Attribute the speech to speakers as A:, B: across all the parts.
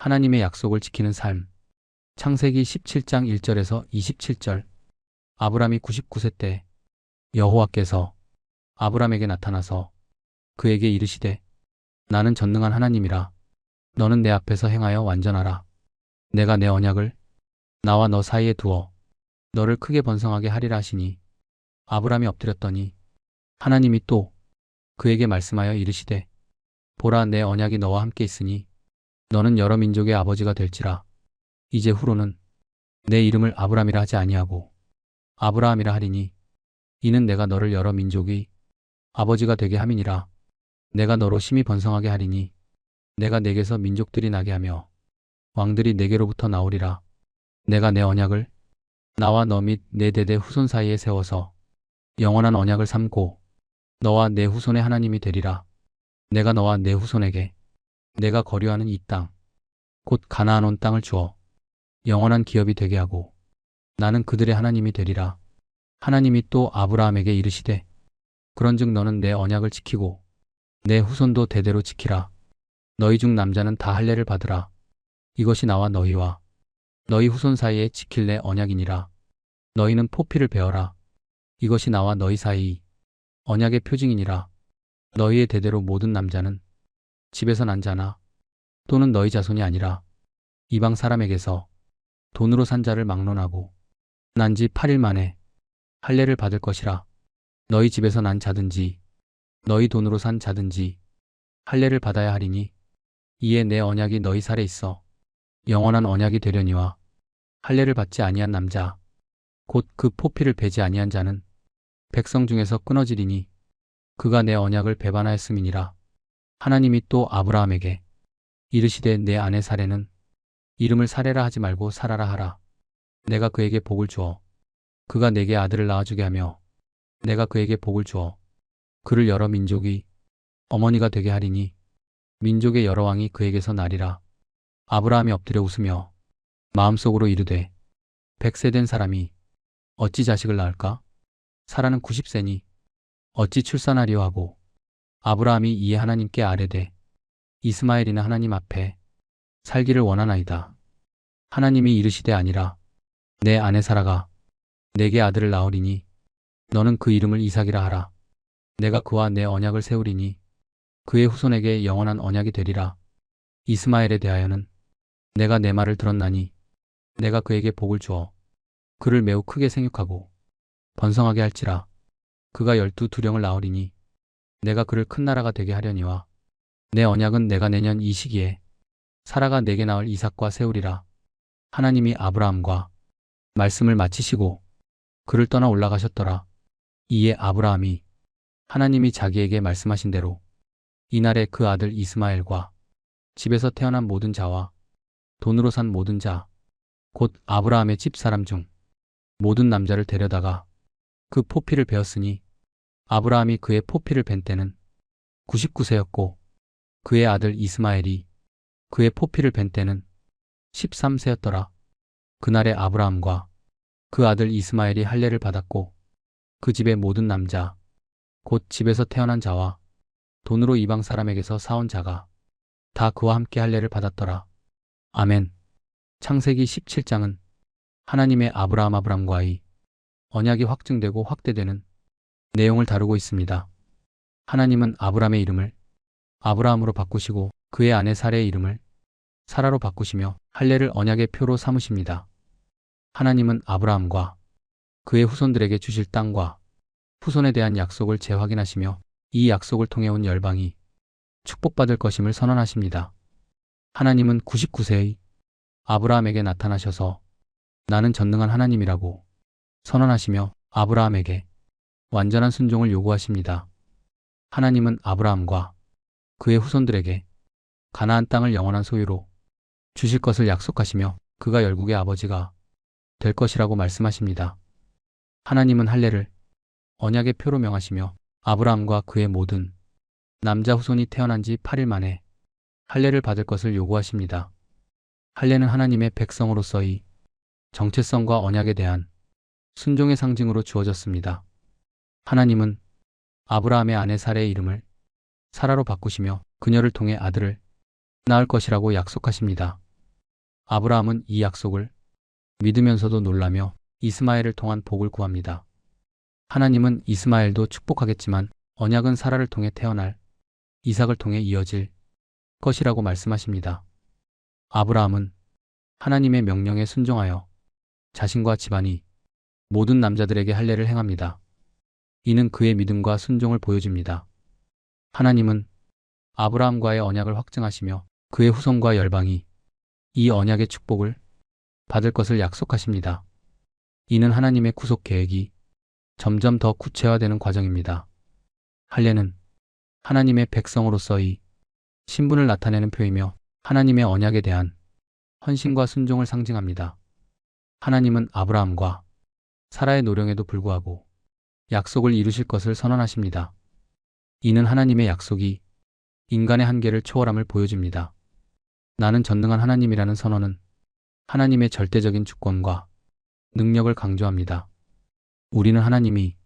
A: 하나님의 약속을 지키는 삶. 창세기 17장 1절에서 27절. 아브람이 99세 때 여호와께서 아브람에게 나타나서 그에게 이르시되 나는 전능한 하나님이라. 너는 내 앞에서 행하여 완전하라. 내가 내 언약을 나와 너 사이에 두어 너를 크게 번성하게 하리라 하시니 아브람이 엎드렸더니 하나님이 또 그에게 말씀하여 이르시되 보라, 내 언약이 너와 함께 있으니 너는 여러 민족의 아버지가 될지라. 이제 후로는 내 이름을 아브람이라 하지 아니하고 아브라함이라 하리니 이는 내가 너를 여러 민족의 아버지가 되게 함이니라. 내가 너로 심히 번성하게 하리니 내가 내게서 민족들이 나게 하며 왕들이 내게로부터 나오리라. 내가 내 언약을 나와 너 및 내 대대 후손 사이에 세워서 영원한 언약을 삼고 너와 내 후손의 하나님이 되리라. 내가 너와 내 후손에게 내가 거류하는 이 땅 곧 가나안 온 땅을 주어 영원한 기업이 되게 하고 나는 그들의 하나님이 되리라. 하나님이 또 아브라함에게 이르시되 그런즉 너는 내 언약을 지키고 내 후손도 대대로 지키라. 너희 중 남자는 다 할례를 받으라. 이것이 나와 너희와 너희 후손 사이에 지킬 내 언약이니라. 너희는 포피를 베어라. 이것이 나와 너희 사이 언약의 표징이니라. 너희의 대대로 모든 남자는 집에서 난 자나 또는 너희 자손이 아니라 이방 사람에게서 돈으로 산 자를 막론하고 난 지 8일 만에 할례를 받을 것이라. 너희 집에서 난 자든지 너희 돈으로 산 자든지 할례를 받아야 하리니 이에 내 언약이 너희 살에 있어 영원한 언약이 되려니와 할례를 받지 아니한 남자 곧 그 포피를 베지 아니한 자는 백성 중에서 끊어지리니 그가 내 언약을 배반하였음이니라. 하나님이 또 아브라함에게 이르시되 내 아내 사레는 이름을 사레라 하지 말고 사라라 하라. 내가 그에게 복을 주어 그가 내게 아들을 낳아주게 하며 내가 그에게 복을 주어 그를 여러 민족이 어머니가 되게 하리니 민족의 여러 왕이 그에게서 나리라. 아브라함이 엎드려 웃으며 마음속으로 이르되 100세 된 사람이 어찌 자식을 낳을까? 사라는 90세니 어찌 출산하리요 하고 아브라함이 이에 하나님께 아뢰되 이스마엘이나 하나님 앞에 살기를 원하나이다. 하나님이 이르시되 아니라 내 아내 사라가 내게 아들을 낳으리니 너는 그 이름을 이삭이라 하라. 내가 그와 내 언약을 세우리니 그의 후손에게 영원한 언약이 되리라. 이스마엘에 대하여는 내가 내 말을 들었나니 내가 그에게 복을 주어 그를 매우 크게 생육하고 번성하게 할지라. 그가 12두령을 낳으리니 내가 그를 큰 나라가 되게 하려니와 내 언약은 내가 내년 이 시기에 사라가 내게 낳을 이삭과 세우리라. 하나님이 아브라함과 말씀을 마치시고 그를 떠나 올라가셨더라. 이에 아브라함이 하나님이 자기에게 말씀하신 대로 이날에 그 아들 이스마엘과 집에서 태어난 모든 자와 돈으로 산 모든 자 곧 아브라함의 집 사람 중 모든 남자를 데려다가 그 포피를 베었으니 아브라함이 그의 포피를 벤 때는 99세였고 그의 아들 이스마엘이 그의 포피를 벤 때는 13세였더라. 그날에 아브라함과 그 아들 이스마엘이 할례를 받았고 그 집의 모든 남자 곧 집에서 태어난 자와 돈으로 이방 사람에게서 사온 자가 다 그와 함께 할례를 받았더라. 아멘. 창세기 17장은 하나님의 아브라함과의 언약이 확증되고 확대되는 내용을 다루고 있습니다. 하나님은 아브람의 이름을 아브라함으로 바꾸시고 그의 아내 사레의 이름을 사라로 바꾸시며 할례를 언약의 표로 삼으십니다. 하나님은 아브라함과 그의 후손들에게 주실 땅과 후손에 대한 약속을 재확인하시며 이 약속을 통해 온 열방이 축복받을 것임을 선언하십니다. 하나님은 99세의 아브라함에게 나타나셔서 나는 전능한 하나님이라고 선언하시며 아브라함에게 완전한 순종을 요구하십니다. 하나님은 아브라함과 그의 후손들에게 가나안 땅을 영원한 소유로 주실 것을 약속하시며 그가 열국의 아버지가 될 것이라고 말씀하십니다. 하나님은 할례를 언약의 표로 명하시며 아브라함과 그의 모든 남자 후손이 태어난 지 8일 만에 할례를 받을 것을 요구하십니다. 할례는 하나님의 백성으로서의 정체성과 언약에 대한 순종의 상징으로 주어졌습니다. 하나님은 아브라함의 아내 사레의 이름을 사라로 바꾸시며 그녀를 통해 아들을 낳을 것이라고 약속하십니다. 아브라함은 이 약속을 믿으면서도 놀라며 이스마엘을 통한 복을 구합니다. 하나님은 이스마엘도 축복하겠지만 언약은 사라를 통해 태어날 이삭을 통해 이어질 것이라고 말씀하십니다. 아브라함은 하나님의 명령에 순종하여 자신과 집안이 모든 남자들에게 할례를 행합니다. 이는 그의 믿음과 순종을 보여줍니다. 하나님은 아브라함과의 언약을 확증하시며 그의 후손과 열방이 이 언약의 축복을 받을 것을 약속하십니다. 이는 하나님의 구속 계획이 점점 더 구체화되는 과정입니다. 할례는 하나님의 백성으로서의 신분을 나타내는 표이며 하나님의 언약에 대한 헌신과 순종을 상징합니다. 하나님은 아브라함과 사라의 노령에도 불구하고 약속을 이루실 것을 선언하십니다. 이는 하나님의 약속이 인간의 한계를 초월함을 보여줍니다. 나는 전능한 하나님이라는 선언은 하나님의 절대적인 주권과 능력을 강조합니다. 우리는 하나님이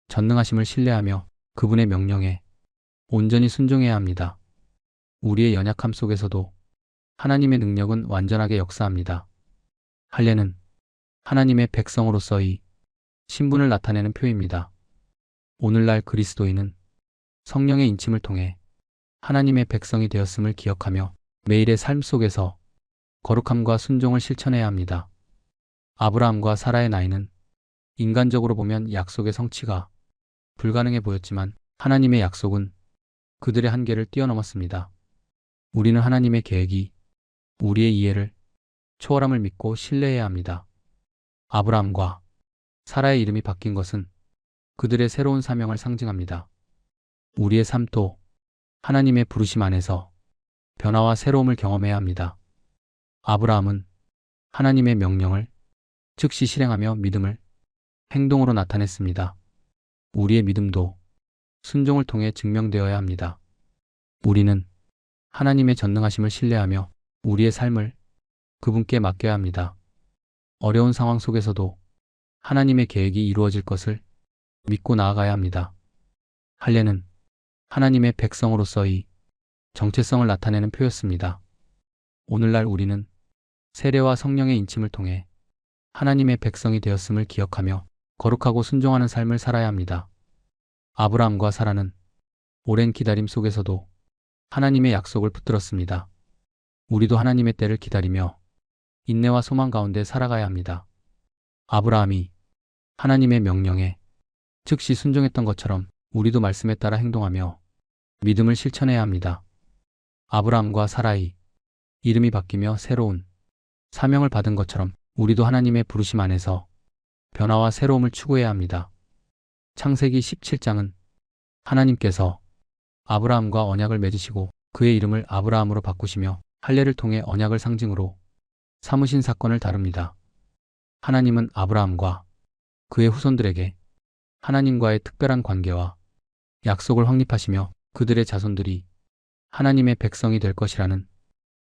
A: 전능하심을 신뢰하며 그분의 명령에 온전히 순종해야 합니다. 우리의 연약함 속에서도 하나님의 능력은 완전하게 역사합니다. 할례는 하나님의 백성으로서의 신분을 나타내는 표입니다. 오늘날 그리스도인은 성령의 인침을 통해 하나님의 백성이 되었음을 기억하며 매일의 삶 속에서 거룩함과 순종을 실천해야 합니다. 아브라함과 사라의 나이는 인간적으로 보면 약속의 성취가 불가능해 보였지만 하나님의 약속은 그들의 한계를 뛰어넘었습니다. 우리는 하나님의 계획이 우리의 이해를 초월함을 믿고 신뢰해야 합니다. 아브라함과 사라의 이름이 바뀐 것은 그들의 새로운 사명을 상징합니다. 우리의 삶도 하나님의 부르심 안에서 변화와 새로움을 경험해야 합니다. 아브라함은 하나님의 명령을 즉시 실행하며 믿음을 행동으로 나타냈습니다. 우리의 믿음도 순종을 통해 증명되어야 합니다. 우리는 하나님의 전능하심을 신뢰하며 우리의 삶을 그분께 맡겨야 합니다. 어려운 상황 속에서도 하나님의 계획이 이루어질 것을 믿고 나아가야 합니다. 할례는 하나님의 백성으로서의 정체성을 나타내는 표였습니다. 오늘날 우리는 세례와 성령의 인침을 통해 하나님의 백성이 되었음을 기억하며 거룩하고 순종하는 삶을 살아야 합니다. 아브라함과 사라는 오랜 기다림 속에서도 하나님의 약속을 붙들었습니다. 우리도 하나님의 때를 기다리며 인내와 소망 가운데 살아가야 합니다. 아브라함이 하나님의 명령에 즉시 순종했던 것처럼 우리도 말씀에 따라 행동하며 믿음을 실천해야 합니다. 아브라함과 사라의 이름이 바뀌며 새로운 사명을 받은 것처럼 우리도 하나님의 부르심 안에서 변화와 새로움을 추구해야 합니다. 창세기 17장은 하나님께서 아브라함과 언약을 맺으시고 그의 이름을 아브라함으로 바꾸시며 할례를 통해 언약을 상징으로 삼으신 사건을 다룹니다. 하나님은 아브라함과 그의 후손들에게 하나님과의 특별한 관계와 약속을 확립하시며 그들의 자손들이 하나님의 백성이 될 것이라는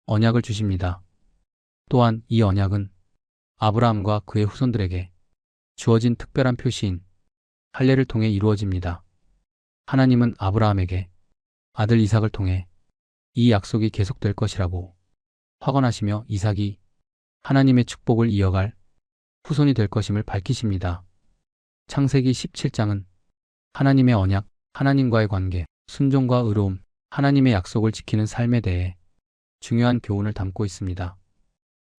A: 언약을 주십니다. 또한 이 언약은 아브라함과 그의 후손들에게 주어진 특별한 표시인 할례를 통해 이루어집니다. 하나님은 아브라함에게 아들 이삭을 통해 이 약속이 계속될 것이라고 확언하시며 이삭이 하나님의 축복을 이어갈 후손이 될 것임을 밝히십니다. 창세기 17장은 하나님의 언약, 하나님과의 관계, 순종과 의로움, 하나님의 약속을 지키는 삶에 대해 중요한 교훈을 담고 있습니다.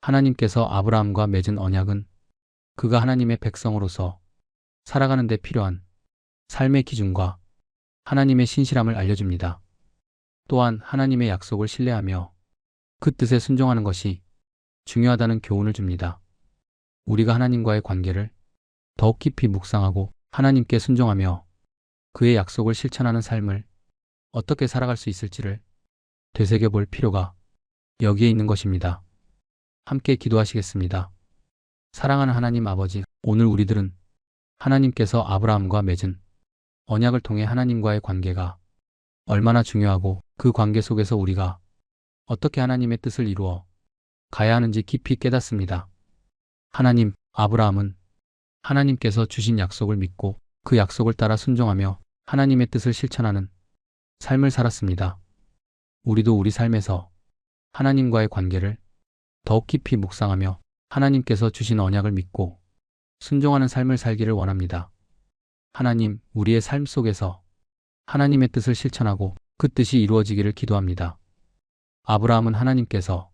A: 하나님께서 아브라함과 맺은 언약은 그가 하나님의 백성으로서 살아가는 데 필요한 삶의 기준과 하나님의 신실함을 알려줍니다. 또한 하나님의 약속을 신뢰하며 그 뜻에 순종하는 것이 중요하다는 교훈을 줍니다. 우리가 하나님과의 관계를 더욱 깊이 묵상하고 하나님께 순종하며 그의 약속을 실천하는 삶을 어떻게 살아갈 수 있을지를 되새겨볼 필요가 여기에 있는 것입니다. 함께 기도하시겠습니다. 사랑하는 하나님 아버지, 오늘 우리들은 하나님께서 아브라함과 맺은 언약을 통해 하나님과의 관계가 얼마나 중요하고 그 관계 속에서 우리가 어떻게 하나님의 뜻을 이루어 가야 하는지 깊이 깨닫습니다. 하나님, 아브라함은 하나님께서 주신 약속을 믿고 그 약속을 따라 순종하며 하나님의 뜻을 실천하는 삶을 살았습니다. 우리도 우리 삶에서 하나님과의 관계를 더욱 깊이 묵상하며 하나님께서 주신 언약을 믿고 순종하는 삶을 살기를 원합니다. 하나님, 우리의 삶 속에서 하나님의 뜻을 실천하고 그 뜻이 이루어지기를 기도합니다. 아브라함은 하나님께서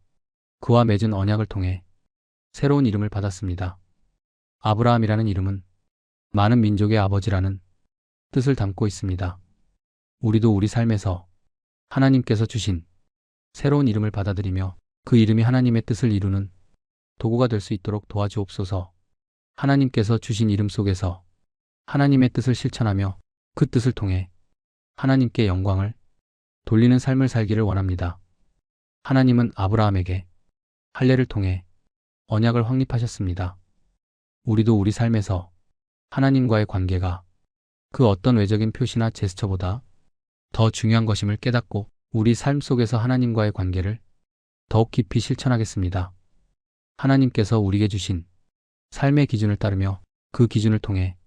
A: 그와 맺은 언약을 통해 새로운 이름을 받았습니다. 아브라함이라는 이름은 많은 민족의 아버지라는 뜻을 담고 있습니다. 우리도 우리 삶에서 하나님께서 주신 새로운 이름을 받아들이며 그 이름이 하나님의 뜻을 이루는 도구가 될 수 있도록 도와주옵소서. 하나님께서 주신 이름 속에서 하나님의 뜻을 실천하며 그 뜻을 통해 하나님께 영광을 돌리는 삶을 살기를 원합니다. 하나님은 아브라함에게 할례를 통해 언약을 확립하셨습니다. 우리도 우리 삶에서 하나님과의 관계가 그 어떤 외적인 표시나 제스처보다 더 중요한 것임을 깨닫고 우리 삶 속에서 하나님과의 관계를 더욱 깊이 실천하겠습니다. 하나님께서 우리에게 주신 삶의 기준을 따르며 그 기준을 통해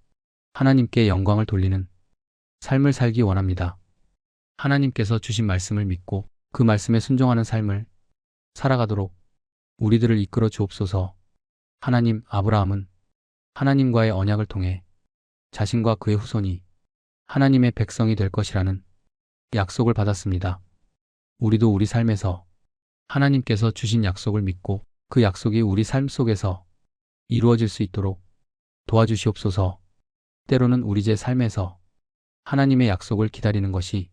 A: 하나님께 영광을 돌리는 삶을 살기 원합니다. 하나님께서 주신 말씀을 믿고 그 말씀에 순종하는 삶을 살아가도록 우리들을 이끌어 주옵소서. 하나님, 아브라함은 하나님과의 언약을 통해 자신과 그의 후손이 하나님의 백성이 될 것이라는 약속을 받았습니다. 우리도 우리 삶에서 하나님께서 주신 약속을 믿고 그 약속이 우리 삶 속에서 이루어질 수 있도록 도와주시옵소서. 때로는 우리 제 삶에서 하나님의 약속을 기다리는 것이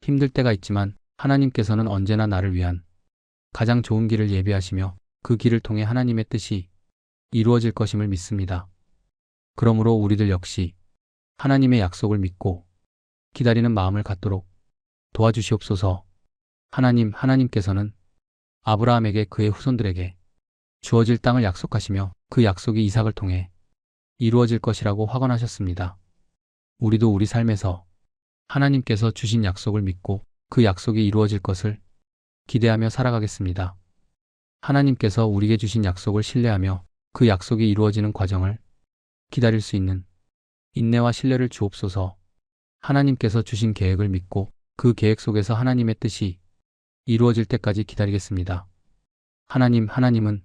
A: 힘들 때가 있지만 하나님께서는 언제나 나를 위한 가장 좋은 길을 예비하시며 그 길을 통해 하나님의 뜻이 이루어질 것임을 믿습니다. 그러므로 우리들 역시 하나님의 약속을 믿고 기다리는 마음을 갖도록 도와주시옵소서. 하나님께서는 아브라함에게 그의 후손들에게 주어질 땅을 약속하시며 그 약속이 이삭을 통해 이루어질 것이라고 확언하셨습니다. 우리도 우리 삶에서 하나님께서 주신 약속을 믿고 그 약속이 이루어질 것을 기대하며 살아가겠습니다. 하나님께서 우리에게 주신 약속을 신뢰하며 그 약속이 이루어지는 과정을 기다릴 수 있는 인내와 신뢰를 주옵소서. 하나님께서 주신 계획을 믿고 그 계획 속에서 하나님의 뜻이 이루어질 때까지 기다리겠습니다. 하나님은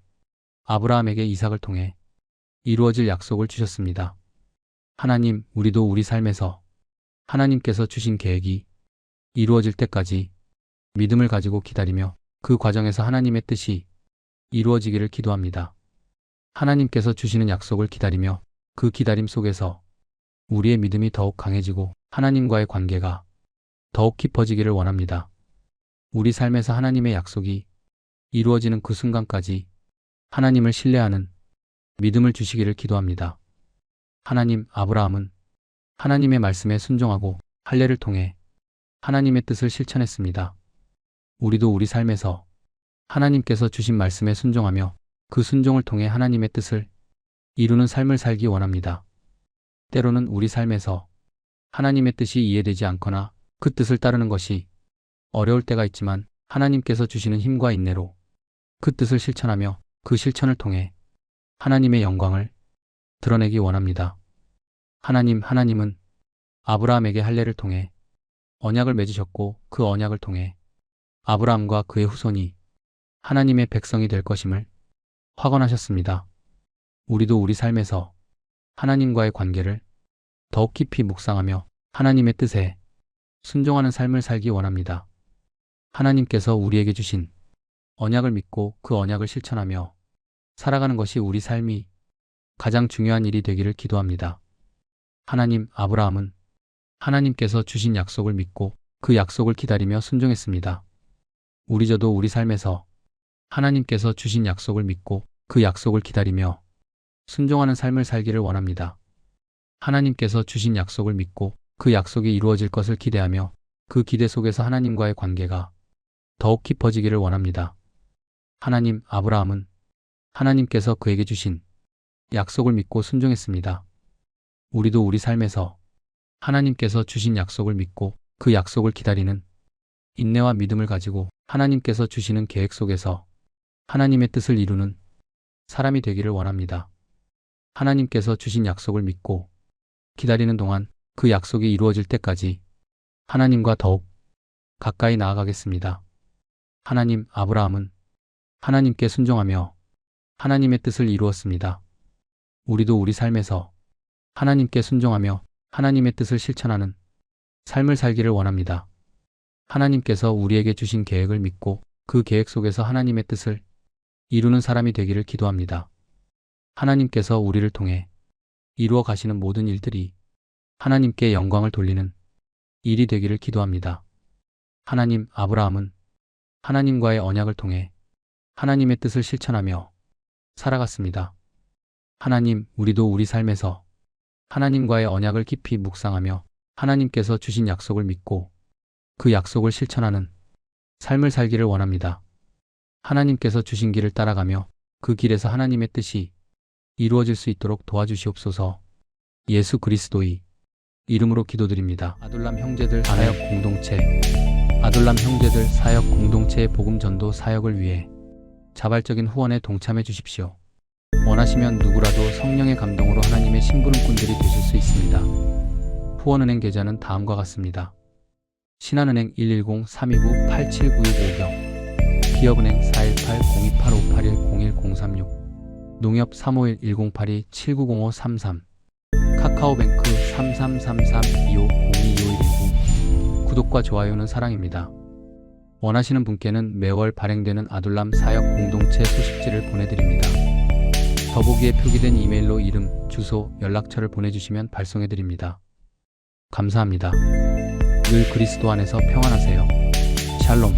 A: 아브라함에게 이삭을 통해 이루어질 약속을 주셨습니다. 하나님, 우리도 우리 삶에서 하나님께서 주신 계획이 이루어질 때까지 믿음을 가지고 기다리며 그 과정에서 하나님의 뜻이 이루어지기를 기도합니다. 하나님께서 주시는 약속을 기다리며 그 기다림 속에서 우리의 믿음이 더욱 강해지고 하나님과의 관계가 더욱 깊어지기를 원합니다. 우리 삶에서 하나님의 약속이 이루어지는 그 순간까지 하나님을 신뢰하는 믿음을 주시기를 기도합니다. 하나님, 아브라함은 하나님의 말씀에 순종하고 할례를 통해 하나님의 뜻을 실천했습니다. 우리도 우리 삶에서 하나님께서 주신 말씀에 순종하며 그 순종을 통해 하나님의 뜻을 이루는 삶을 살기 원합니다. 때로는 우리 삶에서 하나님의 뜻이 이해되지 않거나 그 뜻을 따르는 것이 어려울 때가 있지만 하나님께서 주시는 힘과 인내로 그 뜻을 실천하며 그 실천을 통해 하나님의 영광을 드러내기 원합니다. 하나님은 아브라함에게 할례를 통해 언약을 맺으셨고 그 언약을 통해 아브라함과 그의 후손이 하나님의 백성이 될 것임을 확언하셨습니다. 우리도 우리 삶에서 하나님과의 관계를 더욱 깊이 묵상하며 하나님의 뜻에 순종하는 삶을 살기 원합니다. 하나님께서 우리에게 주신 언약을 믿고 그 언약을 실천하며 살아가는 것이 우리 삶이 가장 중요한 일이 되기를 기도합니다. 아브라함은 하나님께서 주신 약속을 믿고 그 약속을 기다리며 순종했습니다. 저도 우리 삶에서 하나님께서 주신 약속을 믿고 그 약속을 기다리며 순종하는 삶을 살기를 원합니다. 하나님께서 주신 약속을 믿고 그 약속이 이루어질 것을 기대하며 그 기대 속에서 하나님과의 관계가 더욱 깊어지기를 원합니다. 아브라함은 하나님께서 그에게 주신 약속을 믿고 순종했습니다. 우리도 우리 삶에서 하나님께서 주신 약속을 믿고 그 약속을 기다리는 인내와 믿음을 가지고 하나님께서 주시는 계획 속에서 하나님의 뜻을 이루는 사람이 되기를 원합니다. 하나님께서 주신 약속을 믿고 기다리는 동안 그 약속이 이루어질 때까지 하나님과 더욱 가까이 나아가겠습니다. 아브라함은 하나님께 순종하며 하나님의 뜻을 이루었습니다. 우리도 우리 삶에서 하나님께 순종하며 하나님의 뜻을 실천하는 삶을 살기를 원합니다. 하나님께서 우리에게 주신 계획을 믿고 그 계획 속에서 하나님의 뜻을 이루는 사람이 되기를 기도합니다. 하나님께서 우리를 통해 이루어 가시는 모든 일들이 하나님께 영광을 돌리는 일이 되기를 기도합니다. 하나님, 아브라함은 하나님과의 언약을 통해 하나님의 뜻을 실천하며 살아갔습니다. 하나님, 우리도 우리 삶에서 하나님과의 언약을 깊이 묵상하며 하나님께서 주신 약속을 믿고 그 약속을 실천하는 삶을 살기를 원합니다. 하나님께서 주신 길을 따라가며 그 길에서 하나님의 뜻이 이루어질 수 있도록 도와주시옵소서. 예수 그리스도의 이름으로 기도드립니다. 아둘람 형제들 사역 공동체. 아둘람 형제들 사역 공동체의 복음 전도 사역을 위해 자발적인 후원에 동참해 주십시오. 원하시면 누구라도 성령의 감동으로 하나님의 심부름꾼들이 되실 수 있습니다. 후원은행 계좌는 다음과 같습니다. 신한은행 110-329-8792-5경, 기업은행 418-028581-01036, 농협 351-1082-790533, 카카오뱅크 3333-2502-2519. 구독과 좋아요는 사랑입니다. 원하시는 분께는 매월 발행되는 아둘람 사역 공동체 소식지를 보내드립니다. 더보기에 표기된 이메일로 이름, 주소, 연락처를 보내주시면 발송해드립니다. 감사합니다. 늘 그리스도 안에서 평안하세요. 샬롬.